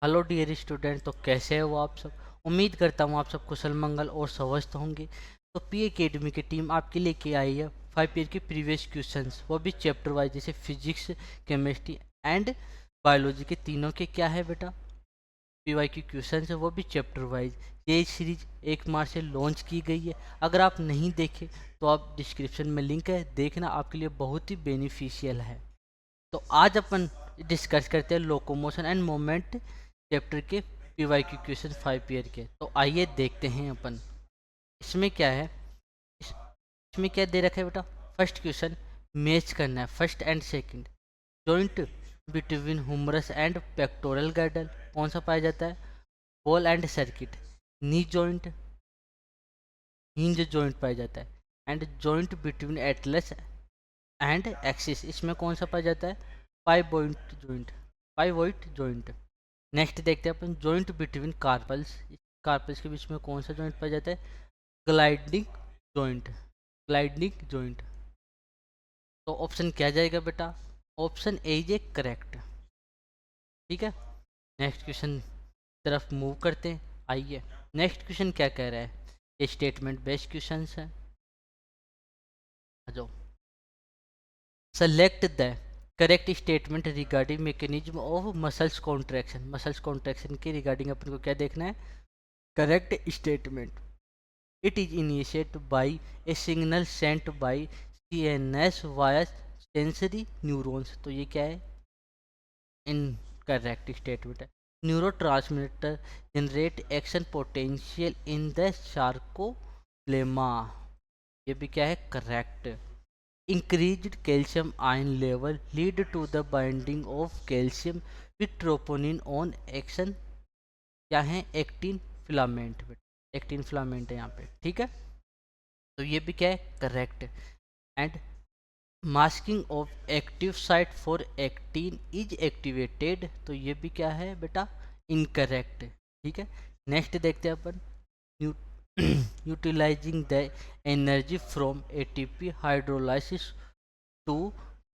Hello dear student. तो कैसे हो आप सब? उम्मीद करता हूँ आप सब कुशल मंगल और स्वस्थ होंगे। तो पी एकेडमी की टीम आपके लेके आई है 5 ईयर के प्रीवियस क्वेश्चंस, वो भी चैप्टर वाइज, जैसे फिजिक्स, केमिस्ट्री एंड बायोलॉजी के तीनों के क्या है बेटा पीवाई की क्वेश्चंस है, वो भी चैप्टर वाइज। ये सीरीज 1 मार्च से लॉन्च की गई है। अगर आप नहीं देखे तो आप डिस्क्रिप्शन में लिंक है, देखना, आपके लिए बहुत ही बेनिफिशियल है। तो आज अपन डिस्कस करते हैं लोकोमोशन एंड मोमेंट चैप्टर के पीवाई क्यू क्वेश्चन 5 ईयर के। तो आइए देखते हैं अपन इसमें क्या है। इसमें क्या दे रखा है बेटा? फर्स्ट क्वेश्चन, मैच करना है first and second. Joint between humerus and pectoral girdle कौन सा पाया जाता है? Ball and circuit. Knee joint, hinge joint पाया जाता है। And joint between Atlas and axis, इसमें कौन सा पाया जाता है? पाइवॉइंट जॉइंट, पाइवॉइट जॉइंट। नेक्स्ट देखते हैं अपन जॉइंट बिटवीन कार्पल्स। कार्पल्स के बीच में कौन सा जॉइंट पाया जाता है? Gliding joint, gliding joint. तो ऑप्शन क्या जाएगा बेटा? Option A is a correct. ठीक है, नेक्स्ट क्वेश्चन तरफ मूव करते हैं। आइए, नेक्स्ट क्वेश्चन क्या कह रहा है? ये स्टेटमेंट बेस्ड क्वेश्चन है। आ जाओ। Select the correct statement regarding mechanism of muscles contraction. Muscles contraction के रिगार्डिंग अपन को क्या देखना है? Correct statement. It is initiated by a signal sent by CNS via sensory neurons। तो ये क्या है? इनकरेक्ट स्टेटमेंट है। Neurotransmitter generate action potential in the sarcoplasm. ये भी क्या है? Correct. Increased calcium ion level lead to the binding of calcium with troponin on action. क्या है? Actin filament. एक्टिन फिलामेंट है यहाँ पे। ठीक है, तो ये भी क्या है? Correct. And masking of active site for actin is activated. तो ये भी क्या है बेटा? इनकरेक्ट। ठीक है, नेक्स्ट देखते हैं अपन utilising the energy from ATP hydrolysis to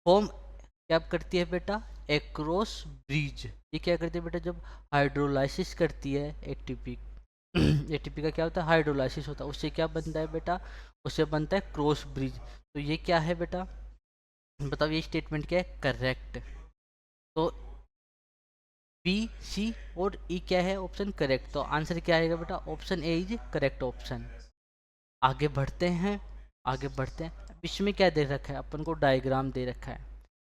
form. क्या करती है बेटा? Across bridge. ये क्या करती है बेटा? जब हाइड्रोलाइसिस करती है एटीपी, एटीपी का क्या होता है? हाइड्रोलाइसिस होता है। उससे क्या बनता है बेटा? उससे बनता है क्रॉस ब्रिज। तो ये क्या है बेटा? बताओ, ये स्टेटमेंट क्या है? करेक्ट। तो बी, सी और ई क्या है? Option correct. तो आंसर क्या आएगा बेटा? Option A is correct option. आगे बढ़ते हैं, आगे बढ़ते हैं। अब इसमें क्या दे रखा है अपन को? डायग्राम दे रखा है,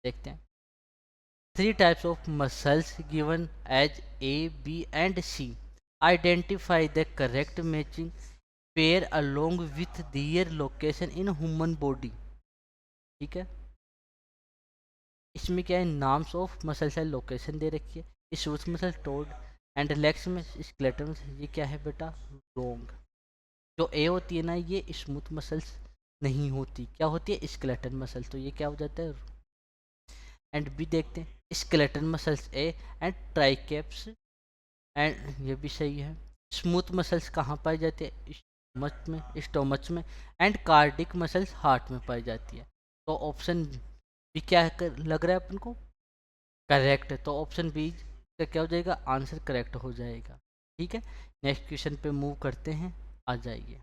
देखते हैं। 3 types of muscles given as A, B and C. Identify the correct matching pair along with their location in human body। ठीक है, इसमें क्या है? Names of muscle cell location दे रखी है। Smooth muscle toad and legs में skeleton. ये क्या है बेटा? रोंग। जो ए होती है ना, ये स्मूथ मसल्स नहीं होती। क्या होती है? Skeleton muscle. तो ये क्या हो जाता है? एंड बी देखते हैं, skeleton muscles A and triceps. And ये भी सही है। स्मूथ मसल्स कहाँ पाई जाती है? स्टोमच में, स्टोमच में। एंड कार्डिक मसल्स हार्ट में पाई जाती है। तो ऑप्शन बी क्या है लग रहा है अपन को? करेक्ट है। तो ऑप्शन बी का क्या हो जाएगा? आंसर करेक्ट हो जाएगा। ठीक है, नेक्स्ट क्वेश्चन पे मूव करते हैं। आ जाइए।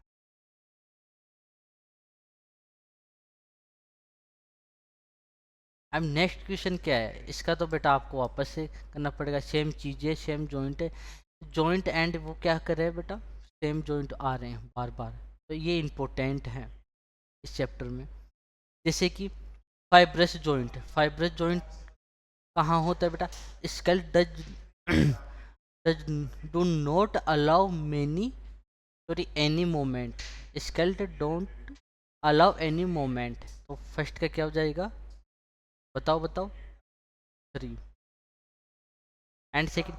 अब नेक्स्ट क्वेश्चन क्या है? इसका तो बेटा आपको वापस से करना पड़ेगा। सेम चीज़ें, सेम जॉइंट है। जॉइंट एंड वो क्या कर रहे हैं बेटा? सेम जॉइंट आ रहे हैं बार बार। तो ये इम्पोर्टेंट है इस चैप्टर में। जैसे कि फाइब्रस जॉइंट। फाइब्रस जॉइंट कहाँ होता है बेटा? Skull does does do not allow many, sorry, any moment. Skull don't allow any moment. तो फर्स्ट का क्या हो जाएगा? बताओ बताओ। 3। And second,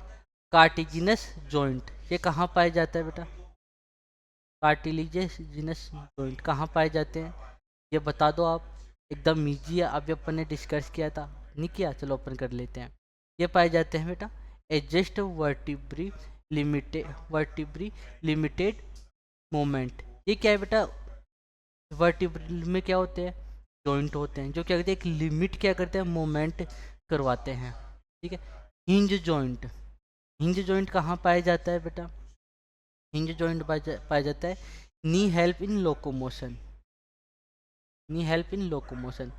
cartilaginous joint. ये कहाँ पाया जाता है बेटा? कार्टिलिजिनस जॉइंट कहाँ पाए जाते हैं? ये बता दो आप। एकदम ईजी है, अभी अपन ने डिस्कस किया था। नहीं किया? चलो अपन कर लेते हैं। ये पाए जाते हैं बेटा एडजस्ट वर्टिब्री लिमिटेड मोमेंट। ये क्या है बेटा? वर्टिब्रल में क्या होते हैं? जॉइंट होते हैं, जो क्या करते हैं? एक लिमिट क्या करते हैं? मोमेंट करवाते हैं। ठीक है, हिंज जॉइंट। हिंज जॉइंट कहाँ पाया जाता है बेटा? हिंज जॉइंट पाया जाता है knee help in locomotion, knee help in locomotion.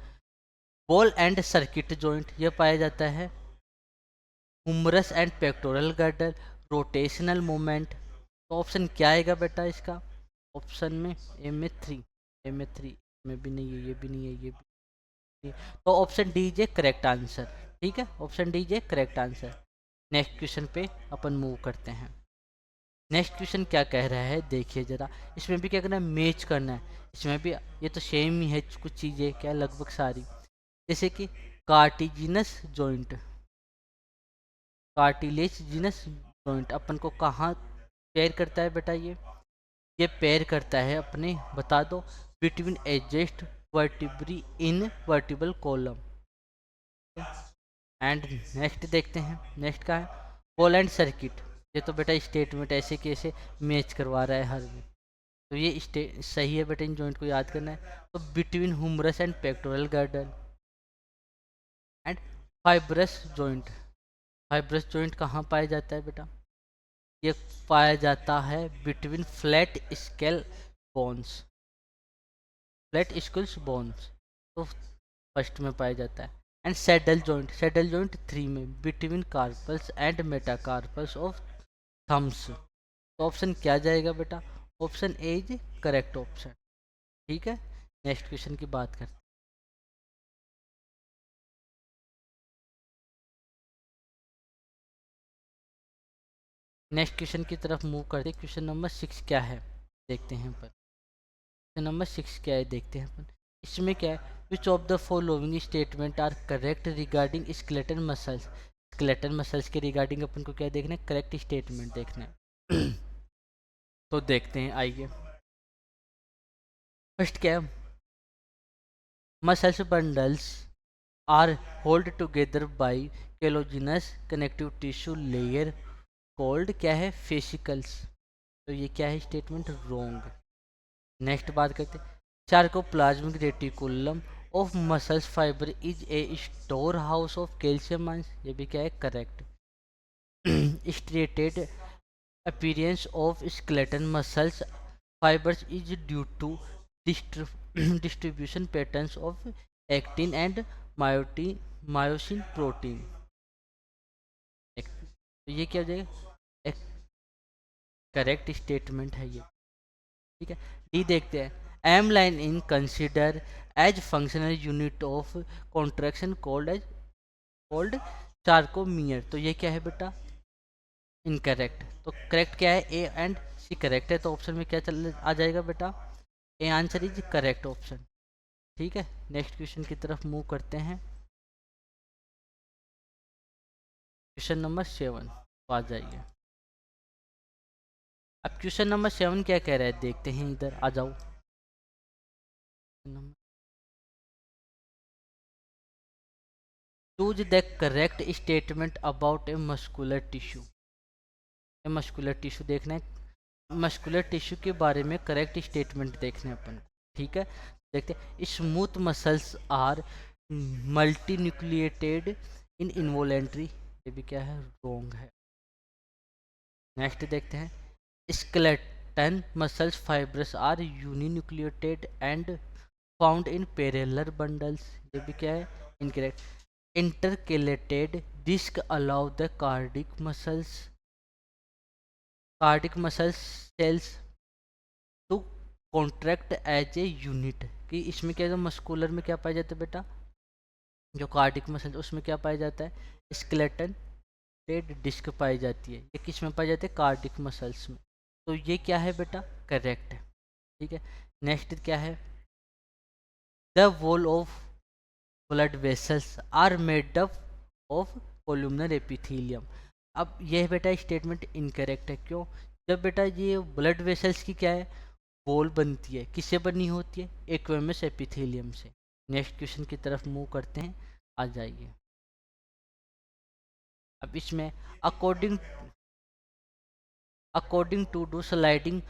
Ball and socket joint ये पाया जाता है humerus and pectoral girdle, rotational movement. तो ऑप्शन क्या आएगा बेटा इसका? ऑप्शन में ए में 3, ए में 3 में भी नहीं है, ये भी नहीं है, ये भी नहीं है। तो option D is a correct answer. ठीक है, option D is a correct answer. Next question पे अपन मूव करते हैं। नेक्स्ट क्वेश्चन क्या कह रहा है देखिए जरा, इसमें भी क्या करना है, मैच करना है। इसमें भी ये तो सेम ही है, कुछ चीज़ें क्या लगभग सारी, जैसे कि कार्टिजिनस जॉइंट, कार्टिलेजिनस जॉइंट अपन को कहाँ पेयर करता है बेटा? ये पेयर करता है अपने, बता दो, between adjust vertebrae in vertebral column. And next देखते हैं, नेक्स्ट का है बॉल एंड सर्किट। ये तो बेटा स्टेटमेंट ऐसे कैसे मैच करवा रहा है हर में, तो ये सही है बेटा, इन जॉइंट को याद करना है। तो between humerus and pectoral girdle and fibrous joint. Fibrous joint कहाँ पाया जाता है बेटा? ये पाया जाता है between flat scale bones, flat scales bones, तो फर्स्ट में पाया जाता है। And saddle joint, saddle joint 3 में, between carpals and metacarpals of thumbs. तो ऑप्शन क्या जाएगा बेटा? Option A is correct option. ठीक है, नेक्स्ट क्वेश्चन की बात करते हैं। नेक्स्ट क्वेश्चन की तरफ मूव करते हैं। क्वेश्चन नंबर 6 क्या है देखते हैं अपन। क्वेश्चन नंबर 6 क्या है देखते हैं अपन। इसमें क्या है, which of the following statement are correct regarding skeleton muscles. Skeleton muscles के रिगार्डिंग अपन को क्या देखना है, करेक्ट स्टेटमेंट देखना है। तो देखते हैं, आइए। फर्स्ट क्या है, muscles bundles are hold together by collagenous connective tissue layer called क्या है, फेसिकल्स। तो ये क्या है स्टेटमेंट, रॉन्ग। नेक्स्ट बात करते हैं, sarcoplasmic reticulum of muscles fibre is a store house of calcium ions. ये भी क्या है, correct. Striated appearance of skeleton muscles fibers is due to distribution patterns of actin and myosin protein। तो ये क्या हो जाएगा, एक करेक्ट स्टेटमेंट है ये। ठीक है, डी देखते हैं, M line in consider as functional unit of contraction called sarcomere. तो ये क्या है बेटा, इनकरेक्ट। तो करेक्ट क्या है, ए एंड सी करेक्ट है। तो ऑप्शन में क्या चल आ जाएगा बेटा, A answer is correct option. ठीक है, नेक्स्ट क्वेश्चन की तरफ मूव करते हैं। क्वेश्चन नंबर 7 आ जाइए। अब क्वेश्चन नंबर 7 क्या कह रहा है देखते हैं, इधर आ जाओ। Choose the correct statement about a muscular tissue. Muscular tissue देखना है, मस्कुलर टिश्यू के बारे में करेक्ट स्टेटमेंट देखने अपन को। ठीक है, देखते हैं, smooth muscles are multi nucleated in involuntary. ये भी क्या है, रॉन्ग है। नेक्स्ट देखते हैं, skeleton muscles fibrous are uninucleated and found in parallel bundles. ये भी क्या है, incorrect. Intercalated disc allow the cardiac muscles cells to contract as a unit. कि इसमें क्या है, मस्कुलर में क्या पाया जाता है बेटा, जो कार्डिक मसल उसमें क्या पाया जाता है, स्केलेटन टेड डिस्क पाई जाती है। ये किस में पाई जाती है, कार्डिक मसल्स में। तो ये क्या है बेटा, करेक्ट है। ठीक है, नेक्स्ट क्या है, the wall of blood vessels are made up of columnar epithelium. अब यह बेटा स्टेटमेंट इनकरेक्ट है। क्यों, जब बेटा ये ब्लड वेसल्स की क्या है, वॉल बनती है, किससे बनी होती है, एक्वेमस एपिथेलियम से। नेक्स्ट क्वेश्चन की तरफ मूव करते हैं, आ जाइए। अब इसमें according to the sliding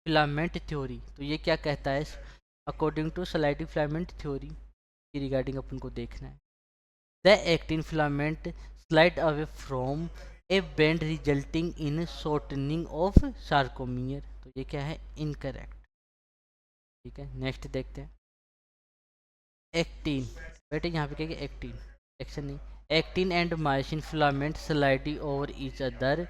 filament theory. तो ये क्या कहता है, according to sliding filament theory की रिगार्डिंग अपन को देखना है। The actin filament slide away from A band resulting in shortening of sarcomere. तो ये क्या है, इनकरेक्ट। ठीक है, नेक्स्ट देखते हैं। एक्टिन, बेटे यहाँ पे क्या है, एक्टिन, एक्शन नहीं, actin and myosin filament sliding over each other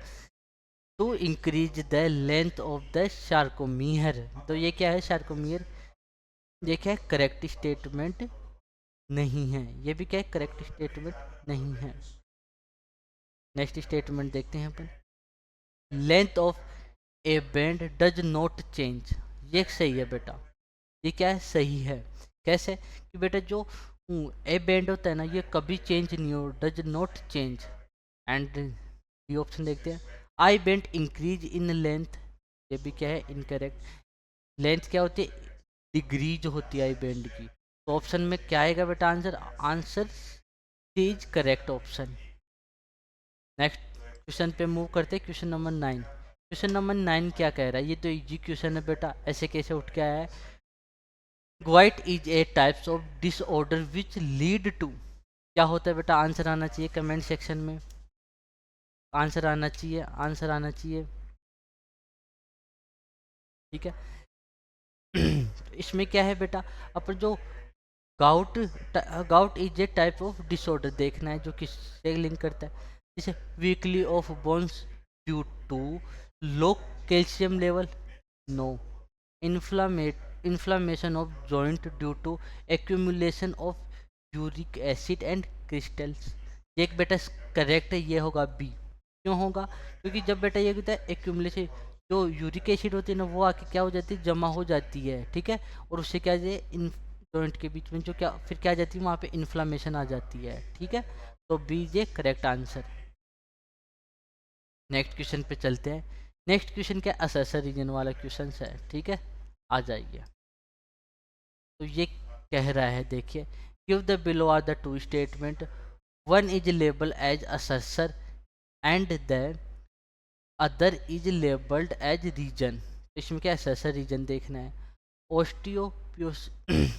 to increase the length of the sarcomere. तो ये क्या है, सार्कोमियर, ये क्या है, करेक्ट स्टेटमेंट नहीं है, ये भी क्या है, करेक्ट स्टेटमेंट नहीं है। नेक्स्ट स्टेटमेंट देखते हैं अपन। Length of A band does not change, ये सही है बेटा, ये क्या है, सही है। कैसे कि बेटा जो ए बैंड होता है ना, ये कभी चेंज नहीं हो, डज नॉट चेंज। एंड ये ऑप्शन देखते हैं, I band increase in length, ये भी क्या है, इनकरेक्ट। लेंथ क्या होती है, डिग्रीज होती है आई बैंड की। तो ऑप्शन में क्या आएगा बेटा, answer, answer is correct option. Next question पे मूव करते हैं, क्वेश्चन नंबर 9। क्वेश्चन नंबर 9 क्या कह रहा है, ये तो इजी क्वेश्चन है बेटा, ऐसे कैसे उठ के आया है। Gout is a types of disorder which lead to, क्या होता है बेटा, आंसर आना चाहिए कमेंट सेक्शन में, आंसर आना चाहिए, आंसर आना चाहिए। ठीक है। तो इसमें क्या है बेटा, अपन जो gout, gout is a type of disorder देखना है, जो किससे लिंक करता है, जैसे weakly of bones due to low calcium level, no. Inflammation of joint due to accumulation of uric acid and crystals, ये एक बेटा करेक्ट है, ये होगा बी। क्यों होगा, क्योंकि जब बेटा ये कहता है एक्यूमुलेशन, जो यूरिक एसिड होती है ना, वो आके क्या हो जाती है, जमा हो जाती है। ठीक है, और उससे क्या है, इन जॉइंट के बीच में जो क्या फिर क्या आ जाती है, वहाँ पे इन्फ्लामेशन आ जाती है। ठीक है, तो B is correct answer. Next question पे चलते हैं। नेक्स्ट क्वेश्चन क्या, असेसर रीजन वाला क्वेश्चन है। ठीक है, आ जाइए। तो ये कह रहा है, देखिए, give the below are the two statement, one is label as assertion and the other is labeled as reason. इसमें क्या, असेसर रीजन देखना है। Osteoporosis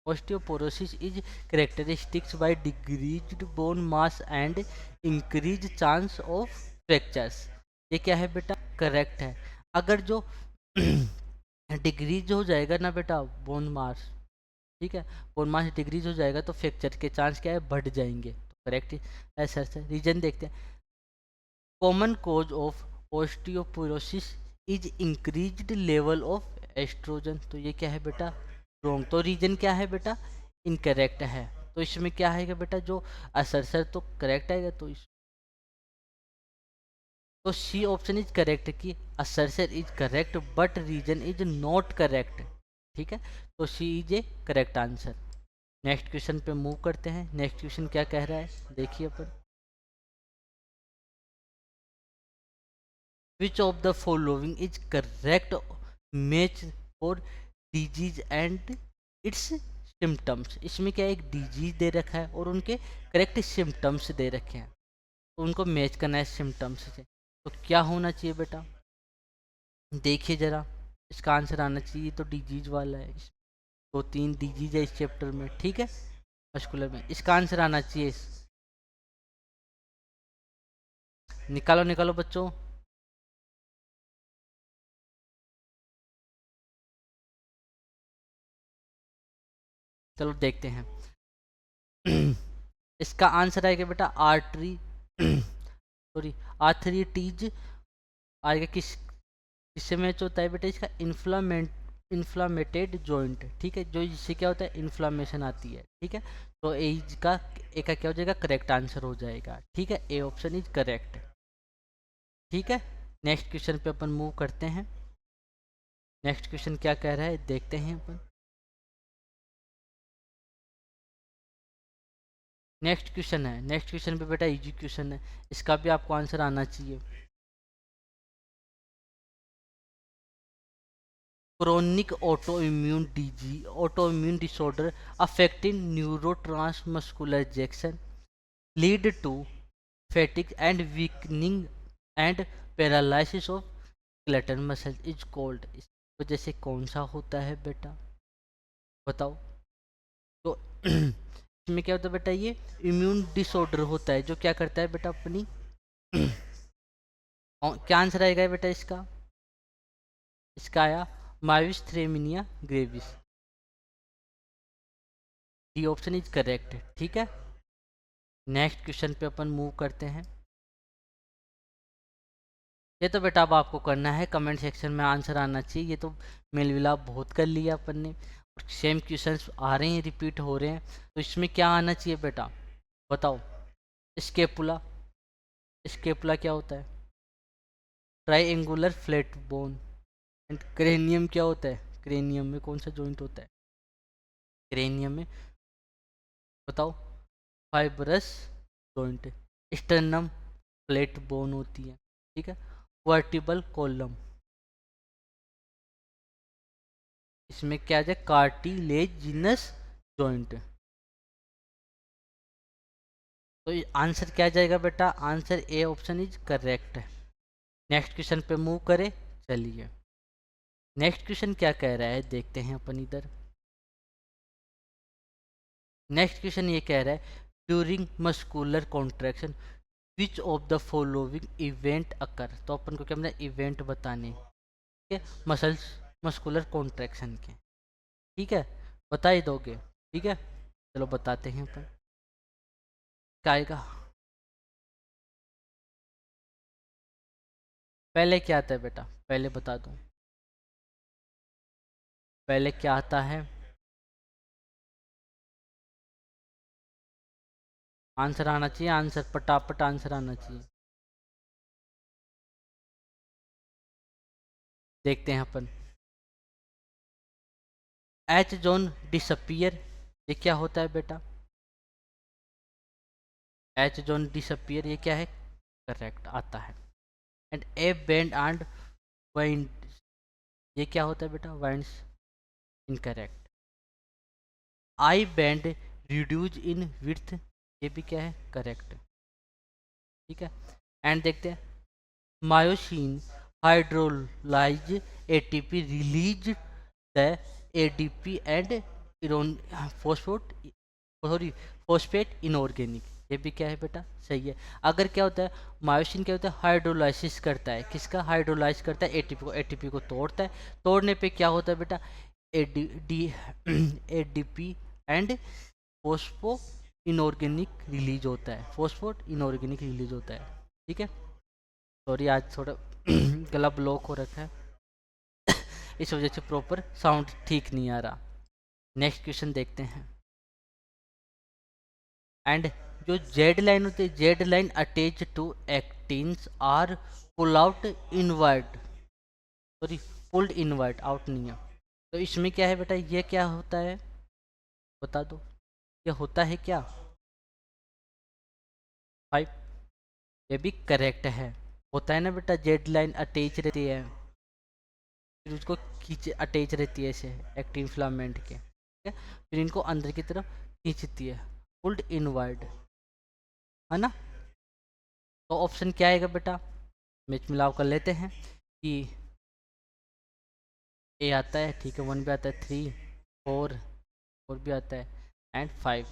Osteoporosis is characteristic by decreased bone mass and increased chance of fractures। ये क्या है बेटा, correct है। अगर जो डिक्रीज हो जाएगा ना बेटा बोन मास, ठीक है, बोन मास डिक्रीज हो जाएगा तो फ्रैक्चर के चांस क्या है, बढ़ जाएंगे। तो करेक्ट है सर से। रीजन देखते हैं, common cause of osteoporosis is increased level of estrogen. तो ये क्या है बेटा, रॉन्ग। तो रीजन क्या है बेटा, इनकरेक्ट है। तो इसमें क्या आएगा बेटा, जो असरसर तो करेक्ट आएगा, तो सी ऑप्शन इज करेक्ट कि assertion is correct but reason is not correct. ठीक है, तो C is a correct answer. Next question पे मूव करते हैं। नेक्स्ट क्वेश्चन क्या कह रहा है, देखिए अपन। Which of the following is correct match for disease and its symptoms. इसमें क्या है, एक डिजीज दे रखा है और उनके करेक्ट सिम्टम्स दे रखे हैं, तो उनको मैच करना है सिम्टम्स से। तो क्या होना चाहिए बेटा, देखिए जरा, इसका आंसर आना चाहिए तो डिजीज वाला है। दो तीन डिजीज है इस चैप्टर में, ठीक है, मस्कुलर में। इसका आंसर आना चाहिए, निकालो निकालो बच्चों। चलो देखते हैं। इसका आंसर आएगा बेटा आर्टरी, सॉरी, आर्थरीटीज आएगा। किससे मैच होता है बेटा, इसका इन्फ्लामेटेड जॉइंट। ठीक है, जो इससे क्या होता है, इन्फ्लामेशन आती है। ठीक है, तो एज का ए का क्या हो जाएगा, करेक्ट आंसर हो जाएगा। ठीक है, ए ऑप्शन इज करेक्ट। ठीक है, नेक्स्ट क्वेश्चन पे अपन मूव करते हैं। नेक्स्ट क्वेश्चन क्या कह रहा है, देखते हैं अपन। नेक्स्ट क्वेश्चन है, नेक्स्ट क्वेश्चन पे बेटा इजी क्वेश्चन है, इसका भी आपको आंसर आना चाहिए। Chronic autoimmune disorder affecting neuromuscular junction lead to fatigue and weakening and paralysis of skeletal muscle is called. इस वजह से कौन सा होता है बेटा, बताओ। तो इसमें क्या होता है बेटा, ये इम्यून डिसऑर्डर होता है जो क्या करता है बेटा अपनी क्या आंसर आएगा बेटा इसका? इसका आया myasthenia gravis. D option is correct. ठीक है, नेक्स्ट क्वेश्चन पे अपन मूव करते हैं। ये तो बेटा अब आपको करना है, कमेंट सेक्शन में आंसर आना चाहिए। ये तो मेल मिलाप बहुत कर लिया अपन ने, सेम क्वेश्चंस आ रहे हैं, रिपीट हो रहे हैं, तो इसमें क्या आना चाहिए बेटा बताओ? स्केपुला। स्केपुला क्या होता है? Triangular flat bone. And cranium क्या होता है? क्रेनियम में कौन सा जॉइंट होता है? क्रेनियम में बताओ? Fibrous joint. Sternum flat bone होती है। ठीक है, वर्टिबल कॉलम, इसमें क्या है? Cartilaginous joint. तो आंसर क्या जाएगा बेटा? Answer A option is correct है। नेक्स्ट क्वेश्चन पे मूव करें, चलिए नेक्स्ट क्वेश्चन क्या कह रहा है देखते हैं अपन इधर। नेक्स्ट क्वेश्चन ये कह रहा है during muscular contraction which of the following event occur. तो अपन को क्या मतलब इवेंट बताने के मसल्स मस्कुलर कॉन्ट्रैक्शन के। ठीक है, बता ही दोगे? ठीक है, चलो बताते हैं अपन। क्या आएगा? पहले क्या आता है बेटा, पहले बता दूं, पहले क्या आता है? आंसर आना चाहिए, आंसर पटापट आंसर आना चाहिए। देखते हैं अपन। एच जोन डिसअपियर, ये क्या होता है बेटा? एच जोन डिसअपियर ये क्या है? करेक्ट आता है। And A bend and wind, ये क्या होता है बेटा? Winds, incorrect. आई बेंड रिड्यूज इन विड्थ, ये भी क्या है? करेक्ट। ठीक है, एंड देखते हैं myosin hydrolyse ATP release the ADP and iron फॉस्फोट sorry phosphate inorganic, ये भी क्या है बेटा? सही है। अगर क्या होता है मायोसिन क्या होता है? हाइड्रोलाइसिस करता है, किसका? हाइड्रोलाइज करता है एटीपी को, एटीपी को तोड़ता है, तोड़ने पे क्या होता है बेटा? AD D ADP and phospho inorganic release होता है, फोस्फोट इनऑर्गेनिक रिलीज होता है। ठीक है, सॉरी आज थोड़ा गला ब्लॉक हो रखा है इस वजह से प्रॉपर साउंड ठीक नहीं आ रहा। नेक्स्ट क्वेश्चन देखते हैं। एंड जो जेड लाइन होती है, Z line attach to actins are pull out inward, sorry pulled inward, out नहीं है। तो इसमें क्या है बेटा? ये क्या होता है बता दो, ये होता है क्या? 5, ये भी करेक्ट है। होता है ना बेटा, जेड लाइन अटैच रहती है, फिर उसको खींच अटैच रहती है ऐसे एक्टिन फिलामेंट के, ठीक है, फिर इनको अंदर की तरफ खींचती है, पुल्ड इनवर्ड, है ना? तो ऑप्शन क्या आएगा बेटा? मैच मिलाव कर लेते हैं कि ए आता है, ठीक है, 1 भी आता है, 3 4 4 भी आता है, एंड 5।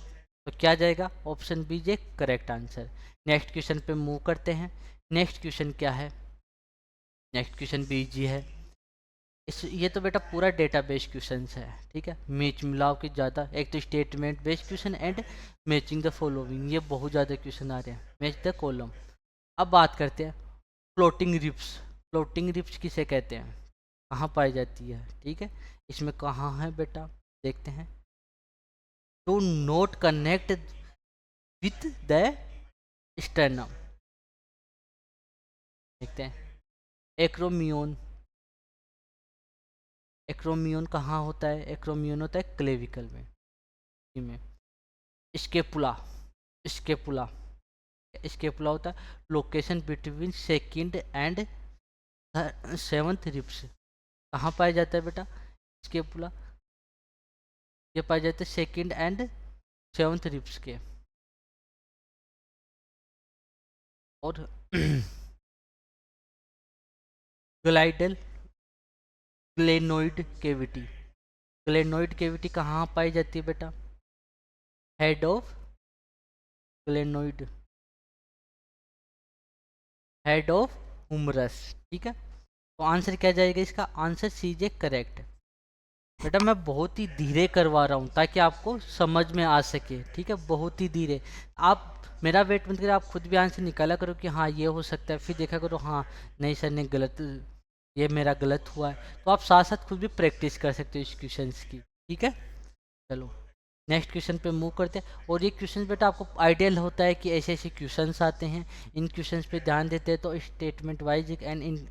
तो क्या जाएगा? Option B is correct answer. Next question पे मूव करते हैं। नेक्स्ट क्वेश्चन क्या है? नेक्स्ट क्वेश्चन बी जी है। इस ये तो बेटा पूरा डेटा बेस क्वेश्चन है, ठीक है, मैच मिलाव के ज़्यादा, एक तो statement based question and matching the following, ये बहुत ज़्यादा क्वेश्चन आ रहे हैं। Match the column. अब बात करते हैं फ्लोटिंग रिप्स। फ्लोटिंग रिप्स किसे कहते हैं, कहाँ पाई जाती है? ठीक है, इसमें कहाँ है बेटा देखते हैं। To not connect with the sternum, देखते हैं। एक्रोमियोन, एक्रोमियोन कहाँ होता है? एक्रोमियोन होता है क्लेविकल में। स्केपुला, स्केपुला, स्केपुला होता है location between second and seventh ribs, कहाँ पाया जाता है बेटा स्केपुला? ये पाए जाते हैं सेकंड एंड सेवंथ रिप्स के। और ग्लाइडल ग्लेनोइड केविटी, ग्लेनोइड केविटी कहाँ पाई जाती है बेटा? Head of glenoid, head of Humras. ठीक है, तो आंसर क्या जाएगा इसका? आंसर सी जे करेक्ट। बेटा मैं बहुत ही धीरे करवा रहा हूँ ताकि आपको समझ में आ सके, ठीक है, बहुत ही धीरे। आप मेरा वेट मत करिए, आप खुद भी आंसर निकाला करो कि हाँ ये हो सकता है, फिर देखा करो हाँ नहीं सर ने गलत, ये मेरा गलत हुआ है। तो आप साथ साथ खुद भी प्रैक्टिस कर सकते हो इस क्वेश्चंस की। ठीक है, चलो नेक्स्ट क्वेश्चन पे मूव करते हैं। और ये क्वेश्चन बेटा आपको आइडियल होता है कि ऐसे ऐसे क्वेश्चंस आते हैं, इन क्वेश्चंस पे ध्यान देते हैं तो स्टेटमेंट वाइज एंड इन।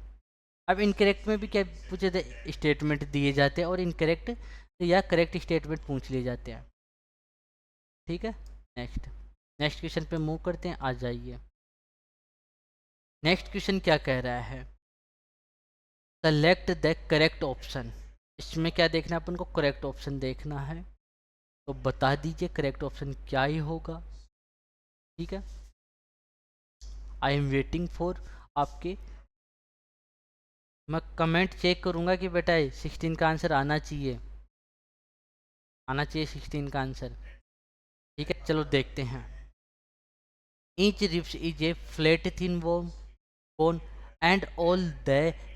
अब इनकरेक्ट में भी क्या पूछे थे, स्टेटमेंट दिए जाते हैं, और इनकरेक्ट या करेक्ट स्टेटमेंट पूछ लिए जाते हैं। ठीक है, नेक्स्ट नेक्स्ट क्वेश्चन पे मूव करते हैं, आ जाइए। नेक्स्ट क्वेश्चन क्या कह रहा है, सेलेक्ट द करेक्ट ऑप्शन। इसमें क्या देखना है अपन को? करेक्ट ऑप्शन देखना है, तो बता दीजिए करेक्ट ऑप्शन क्या ही होगा। ठीक है, आई एम वेटिंग फॉर आपके, मैं कमेंट चेक करूंगा कि बेटा 16 का आंसर आना चाहिए, आना चाहिए 16 का आंसर। ठीक है, चलो देखते हैं। Each ribs is a flat thin bone and all the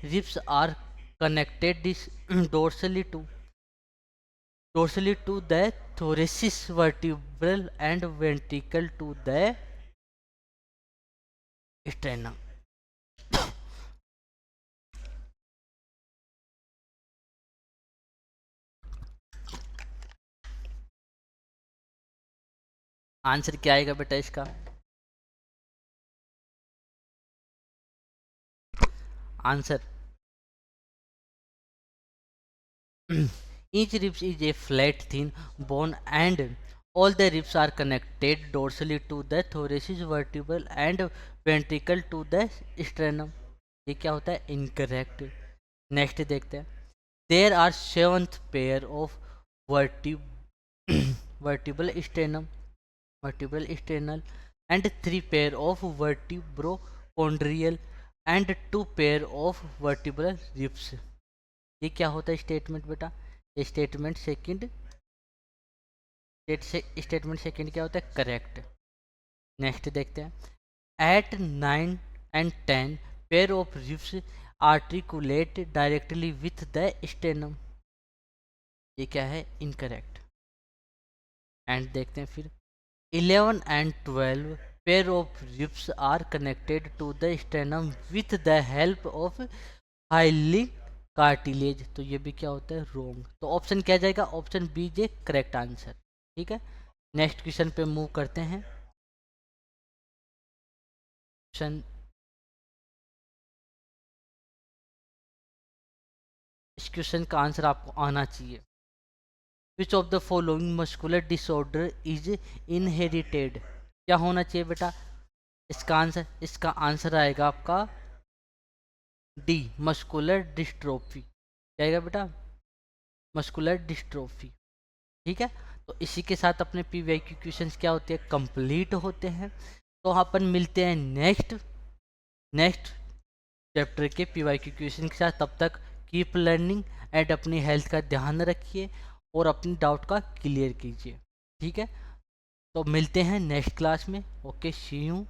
ribs are connected this dorsally to the thoracic vertebral and ventricle to the sternum। Answer क्या आएगा बेटा इसका? Answer each ribs is a flat thin bone and all the ribs are connected dorsally to the thoracic vertebral and ventricle to the sternum। ये क्या होता है? Incorrect. Next देखते हैं। There are 7th pair of vertebral sternum, vertebral sternal and 3 pair of vertebrochondrial and 2 pair of vertebral ribs। ये क्या होता है स्टेटमेंट बेटा? स्टेटमेंट सेकंड, स्टेटमेंट सेकंड क्या होता है? करेक्ट। नेक्स्ट देखते हैं। At 9 and 10 pair of ribs articulate directly with the sternum. ये क्या है? इनकरेक्ट। एंड देखते हैं फिर। 11 and 12 pair of ribs are connected to the sternum with the help of hyaline cartilage. तो ये भी क्या होता है? रोंग। तो ऑप्शन क्या जाएगा? Option B is correct answer. ठीक है, नेक्स्ट क्वेश्चन पे मूव करते हैं। क्वेश्चन, इस क्वेश्चन का आंसर आपको आना चाहिए। विच of the following muscular disorder is inherited. क्या होना चाहिए बेटा इसका आंसर? इसका आंसर आएगा आपका डी, मस्कुलर डिस्ट्रोफी। क्या आएगा बेटा? Muscular dystrophy. ठीक है, तो इसी के साथ अपने पीवाईक्यू क्वेश्चंस क्या होते हैं? कंप्लीट होते हैं। तो अपन मिलते हैं नेक्स्ट चैप्टर के पीवाईक्यू क्वेश्चन के साथ। तब तक कीप लर्निंग एंड अपनी हेल्थ का ध्यान रखिए और अपनी डाउट का क्लियर कीजिए। ठीक है, तो मिलते हैं नेक्स्ट क्लास में। Okay, see you.